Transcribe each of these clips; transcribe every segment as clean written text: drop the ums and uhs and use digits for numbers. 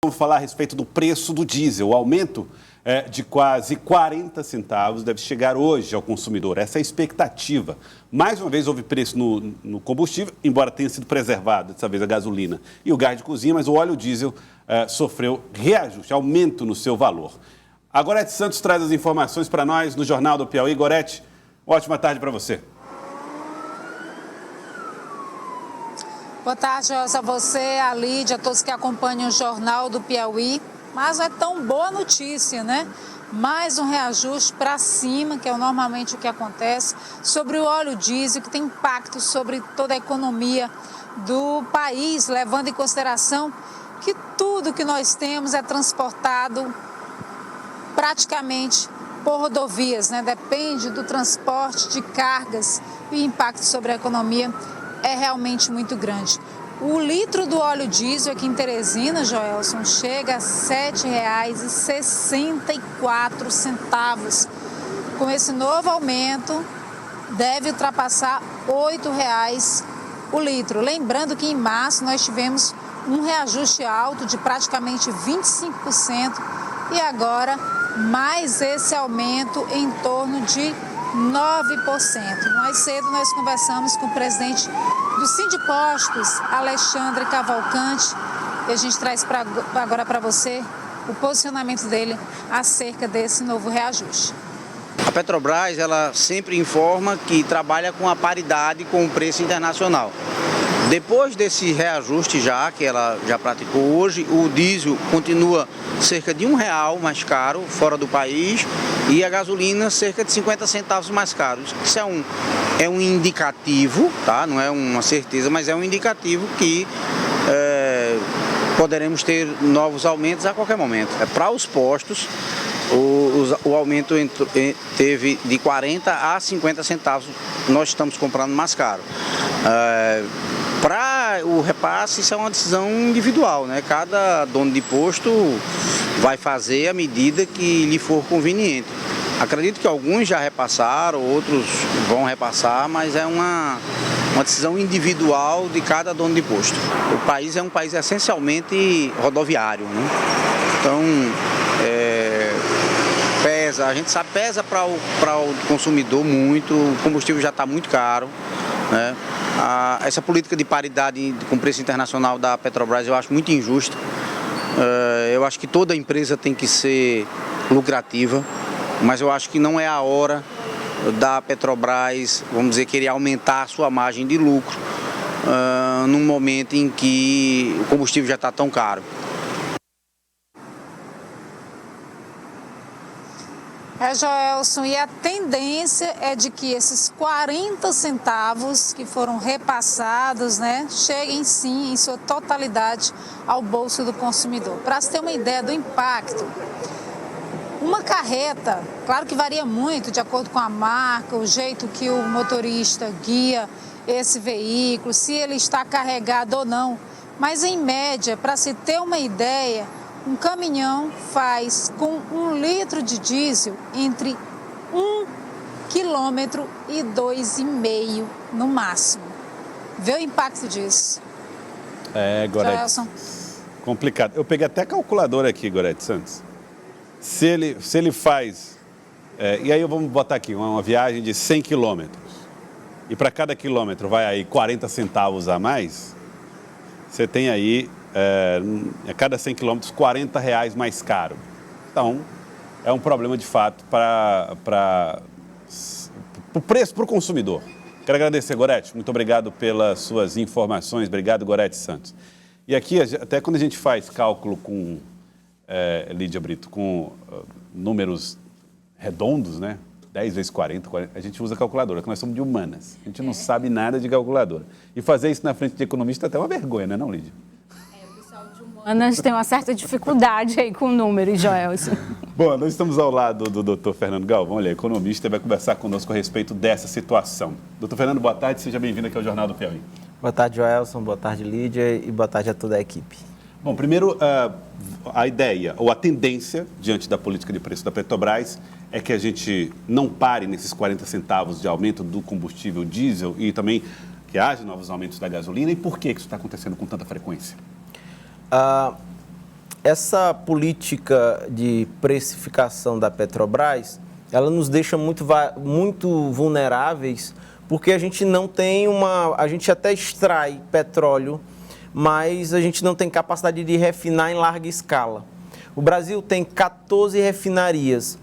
Vamos falar a respeito do preço do diesel. O aumento de quase 40 centavos deve chegar hoje ao consumidor. Essa é a expectativa. Mais uma vez houve preço no combustível, embora tenha sido preservado, dessa vez a gasolina e o gás de cozinha, mas o óleo diesel sofreu reajuste, aumento no seu valor. A Gorete Santos traz as informações para nós no Jornal do Piauí. Gorete, ótima tarde para você. Boa tarde, a você, a Lídia, a todos que acompanham o Jornal do Piauí. Mas não é tão boa notícia, né? Mais um reajuste para cima, que é normalmente o que acontece, sobre o óleo diesel, que tem impacto sobre toda a economia do país, levando em consideração que tudo que nós temos é transportado praticamente por rodovias, né? Depende do transporte de cargas e o impacto sobre a economia é realmente muito grande. O litro do óleo diesel aqui em Teresina, Joelson, chega a R$ 7,64. Com esse novo aumento, deve ultrapassar R$ 8,00 o litro. Lembrando que em março nós tivemos um reajuste alto de praticamente 25% e agora mais esse aumento em torno de 9%. Mais cedo nós conversamos com o presidente do Sindipostos, Alexandre Cavalcante, e a gente traz agora para você o posicionamento dele acerca desse novo reajuste. A Petrobras, ela sempre informa que trabalha com a paridade com o preço internacional. Depois desse reajuste que ela já praticou hoje, o diesel continua cerca de R$ 1,00 mais caro fora do país e a gasolina cerca de 50 centavos mais caro. Isso é um indicativo, tá? Não é uma certeza, mas é um indicativo que poderemos ter novos aumentos a qualquer momento. Para os postos, o aumento teve de 40 a 50 centavos, nós estamos comprando mais caro. Para o repasse, isso é uma decisão individual, né? Cada dono de posto vai fazer a medida que lhe for conveniente. Acredito que alguns já repassaram, outros vão repassar, mas é uma decisão individual de cada dono de posto. O país é um país essencialmente rodoviário, né? Então, a gente sabe, pesa para o consumidor muito, o combustível já está muito caro, né? Essa política de paridade com preço internacional da Petrobras eu acho muito injusta. Eu acho que toda empresa tem que ser lucrativa, mas eu acho que não é a hora da Petrobras, vamos dizer, querer aumentar a sua margem de lucro num momento em que o combustível já está tão caro. Joelson, e a tendência é de que esses 40 centavos que foram repassados, né, cheguem sim em sua totalidade ao bolso do consumidor. Para se ter uma ideia do impacto, uma carreta, claro que varia muito de acordo com a marca, o jeito que o motorista guia esse veículo, se ele está carregado ou não, mas em média, para se ter uma ideia, um caminhão faz com 1 litro de diesel entre 1 quilômetro e 2,5 no máximo. Vê o impacto disso. Gorete. Complicado. Eu peguei até a calculadora aqui, Gorete Santos. Se ele faz... e aí vamos botar aqui, uma viagem de 100 quilômetros. E para cada quilômetro vai aí 40 centavos a mais, você tem aí... a cada 100 quilômetros, R$40 mais caro. Então, é um problema de fato para o preço para o consumidor. Quero agradecer, Gorete. Muito obrigado pelas suas informações. Obrigado, Gorete Santos. E aqui, até quando a gente faz cálculo com, Lídia Brito, com números redondos, né? 10 vezes 40, a gente usa calculadora, que nós somos de humanas. A gente não sabe nada de calculadora. E fazer isso na frente de economista é até uma vergonha, não é, Lídia? Humanas tem uma certa dificuldade aí com números, Joelson. Bom, nós estamos ao lado do doutor Fernando Galvão, ele é economista e vai conversar conosco a respeito dessa situação. Doutor Fernando, boa tarde, seja bem-vindo aqui ao Jornal do Piauí. Boa tarde, Joelson, boa tarde, Lídia, e boa tarde a toda a equipe. Bom, primeiro, a ideia ou a tendência diante da política de preço da Petrobras é que a gente não pare nesses 40 centavos de aumento do combustível diesel e também que haja novos aumentos da gasolina. E por que isso está acontecendo com tanta frequência? essa política de precificação da Petrobras, ela nos deixa muito vulneráveis, porque a gente não tem a gente até extrai petróleo, mas a gente não tem capacidade de refinar em larga escala. O Brasil tem 14 refinarias,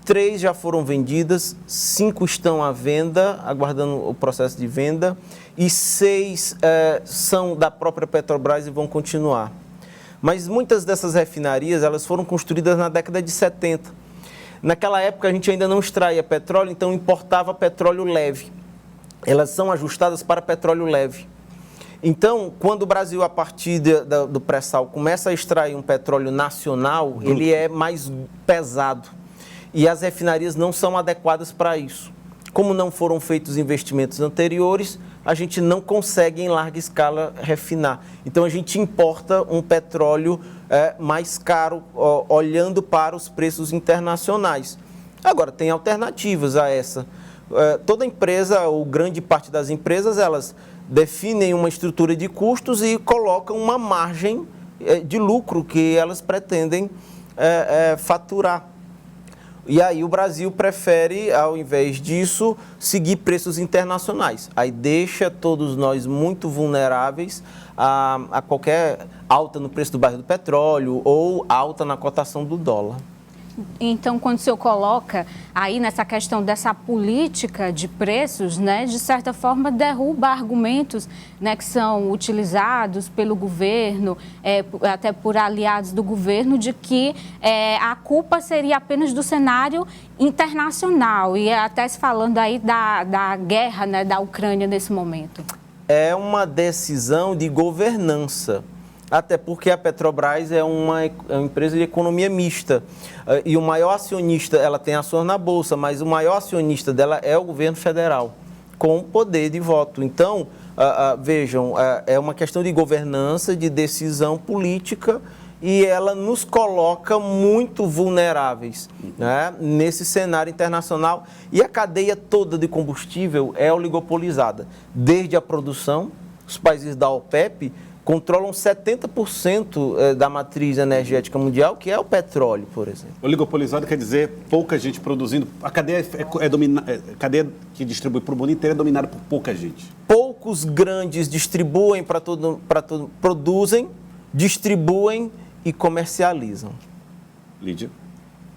3 já foram vendidas, 5 estão à venda, aguardando o processo de venda, e 6 são da própria Petrobras e vão continuar. Mas muitas dessas refinarias, elas foram construídas na década de 70. Naquela época a gente ainda não extraía petróleo, então importava petróleo leve. Elas são ajustadas para petróleo leve. Então, quando o Brasil, a partir do pré-sal, começa a extrair um petróleo nacional, ele é mais pesado. E as refinarias não são adequadas para isso. Como não foram feitos investimentos anteriores, a gente não consegue em larga escala refinar. Então a gente importa um petróleo mais caro, olhando para os preços internacionais. Agora, tem alternativas a essa. Toda empresa, ou grande parte das empresas, elas definem uma estrutura de custos e colocam uma margem de lucro que elas pretendem faturar. E aí o Brasil prefere, ao invés disso, seguir preços internacionais. Aí deixa todos nós muito vulneráveis a qualquer alta no preço do barril do petróleo ou alta na cotação do dólar. Então, quando o senhor coloca aí nessa questão dessa política de preços, né, de certa forma derruba argumentos, né, que são utilizados pelo governo, até por aliados do governo, de que a culpa seria apenas do cenário internacional, e até se falando aí da guerra, né, da Ucrânia nesse momento. É uma decisão de governança. Até porque a Petrobras é uma empresa de economia mista. E o maior acionista, ela tem ações na Bolsa, mas o maior acionista dela é o governo federal, com poder de voto. Então, vejam, é uma questão de governança, de decisão política, e ela nos coloca muito vulneráveis, né, nesse cenário internacional. E a cadeia toda de combustível é oligopolizada. Desde a produção, os países da OPEP controlam 70% da matriz energética mundial, que é o petróleo, por exemplo. Oligopolizado quer dizer pouca gente produzindo. A cadeia a cadeia que distribui para o mundo inteiro é dominada por pouca gente. Poucos grandes distribuem produzem, distribuem e comercializam. Lídia?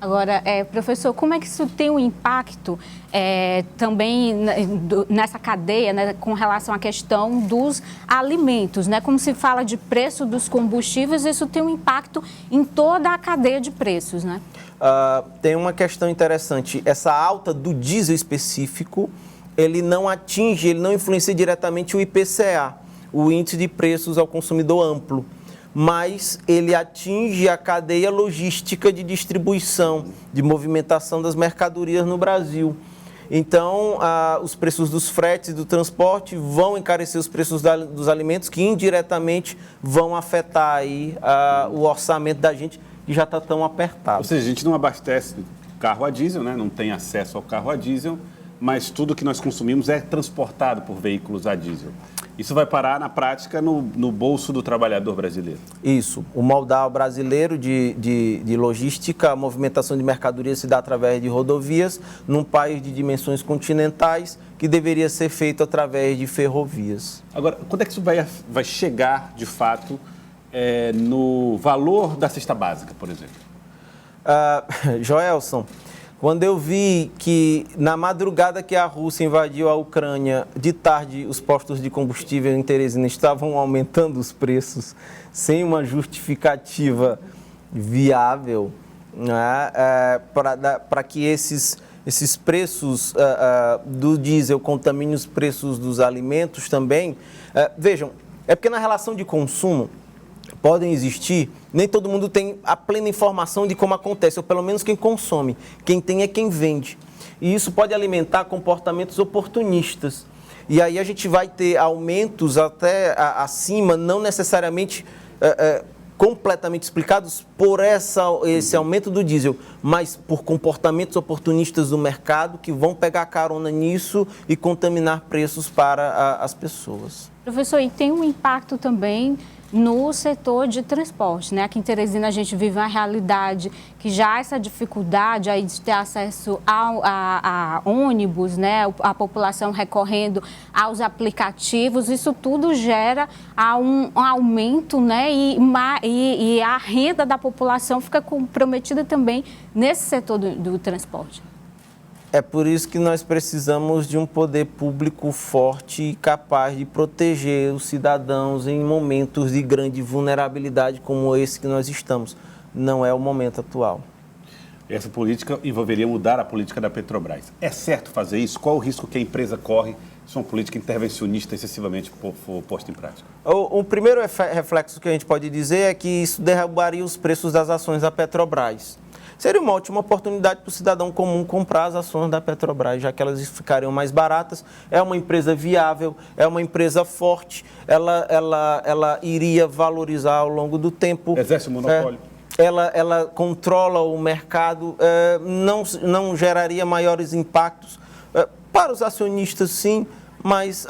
Agora, professor, como é que isso tem um impacto também nessa cadeia, né, com relação à questão dos alimentos, né? Como se fala de preço dos combustíveis, isso tem um impacto em toda a cadeia de preços, né? Tem uma questão interessante. Essa alta do diesel específico, ele não influencia diretamente o IPCA, o Índice de Preços ao Consumidor Amplo, mas ele atinge a cadeia logística de distribuição, de movimentação das mercadorias no Brasil. Então, os preços dos fretes e do transporte vão encarecer os preços dos alimentos, que indiretamente vão afetar aí, o orçamento da gente, que já está tão apertado. Ou seja, a gente não abastece carro a diesel, né? Não tem acesso ao carro a diesel, mas tudo que nós consumimos é transportado por veículos a diesel. Isso vai parar, na prática, no bolso do trabalhador brasileiro. Isso. O modal brasileiro de logística, a movimentação de mercadorias se dá através de rodovias, num país de dimensões continentais, que deveria ser feito através de ferrovias. Agora, quando é que isso vai chegar, de fato, no valor da cesta básica, por exemplo? Joelson, quando eu vi que na madrugada que a Rússia invadiu a Ucrânia, de tarde os postos de combustível em Teresina estavam aumentando os preços sem uma justificativa viável, né, para que esses preços do diesel contaminem os preços dos alimentos também. Vejam, é porque na relação de consumo podem existir, nem todo mundo tem a plena informação de como acontece, ou pelo menos quem consome. Quem tem é quem vende. E isso pode alimentar comportamentos oportunistas. E aí a gente vai ter aumentos até acima, não necessariamente completamente explicados por esse aumento do diesel, mas por comportamentos oportunistas do mercado que vão pegar carona nisso e contaminar preços para as pessoas. Professor, e tem um impacto também no setor de transporte, né? Aqui em Teresina a gente vive uma realidade que já há essa dificuldade aí de ter acesso a ônibus, né? A população recorrendo aos aplicativos, isso tudo gera um aumento, né? E a renda da população fica comprometida também nesse setor do transporte. É por isso que nós precisamos de um poder público forte e capaz de proteger os cidadãos em momentos de grande vulnerabilidade como esse que nós estamos. Não é o momento atual. Essa política envolveria mudar a política da Petrobras. É certo fazer isso? Qual o risco que a empresa corre se uma política intervencionista excessivamente for posta em prática? O primeiro reflexo que a gente pode dizer é que isso derrubaria os preços das ações da Petrobras. Seria uma ótima oportunidade para o cidadão comum comprar as ações da Petrobras, já que elas ficariam mais baratas. É uma empresa viável, é uma empresa forte, ela iria valorizar ao longo do tempo. Exerce o monopólio. Ela controla o mercado, não geraria maiores impactos. Para os acionistas, sim, mas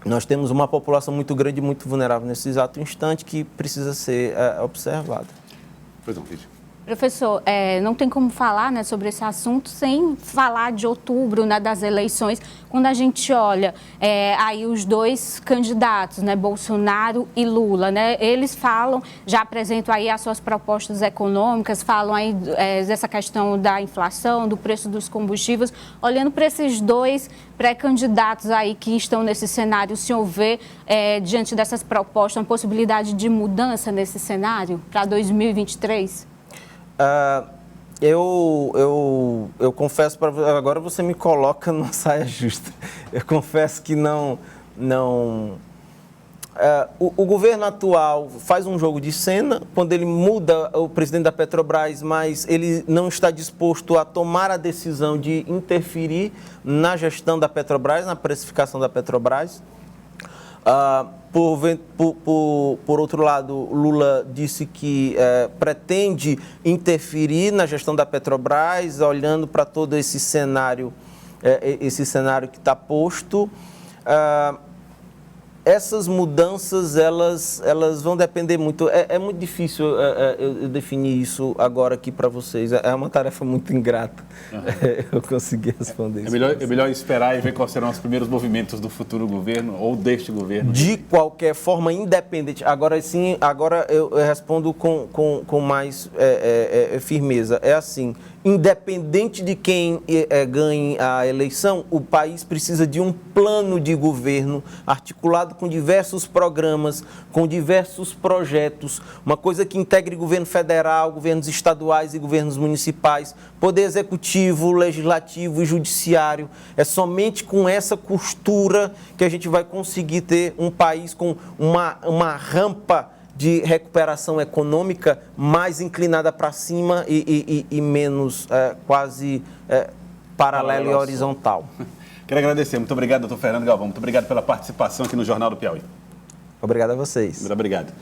nós temos uma população muito grande e muito vulnerável nesse exato instante que precisa ser observada. Pois não, Lídia. Professor, não tem como falar, né, sobre esse assunto sem falar de outubro, né, das eleições, quando a gente olha aí os dois candidatos, né, Bolsonaro e Lula, né, eles falam, já apresentam aí as suas propostas econômicas, falam aí dessa questão da inflação, do preço dos combustíveis. Olhando para esses dois pré-candidatos aí que estão nesse cenário, o senhor vê, diante dessas propostas, uma possibilidade de mudança nesse cenário para 2023? Eu confesso para você, agora você me coloca numa saia justa. Eu confesso que não. O governo atual faz um jogo de cena quando ele muda o presidente da Petrobras, mas ele não está disposto a tomar a decisão de interferir na gestão da Petrobras, na precificação da Petrobras. Por outro lado, Lula disse que pretende interferir na gestão da Petrobras, olhando para todo esse cenário que está posto. Essas mudanças, elas vão depender muito. É muito difícil eu definir isso agora aqui para vocês. É uma tarefa muito ingrata. Uhum. Eu consegui responder isso. É melhor esperar e ver quais serão os primeiros movimentos do futuro governo ou deste governo. De qualquer forma, independente. Agora sim, eu respondo com mais firmeza. É assim, independente de quem ganhe a eleição, o país precisa de um plano de governo articulado com diversos programas, com diversos projetos, uma coisa que integre governo federal, governos estaduais e governos municipais, poder executivo, legislativo e judiciário. É somente com essa costura que a gente vai conseguir ter um país com uma rampa de recuperação econômica mais inclinada para cima e menos quase paralela e horizontal. Quero agradecer. Muito obrigado, doutor Fernando Galvão. Muito obrigado pela participação aqui no Jornal do Piauí. Obrigado a vocês. Muito obrigado.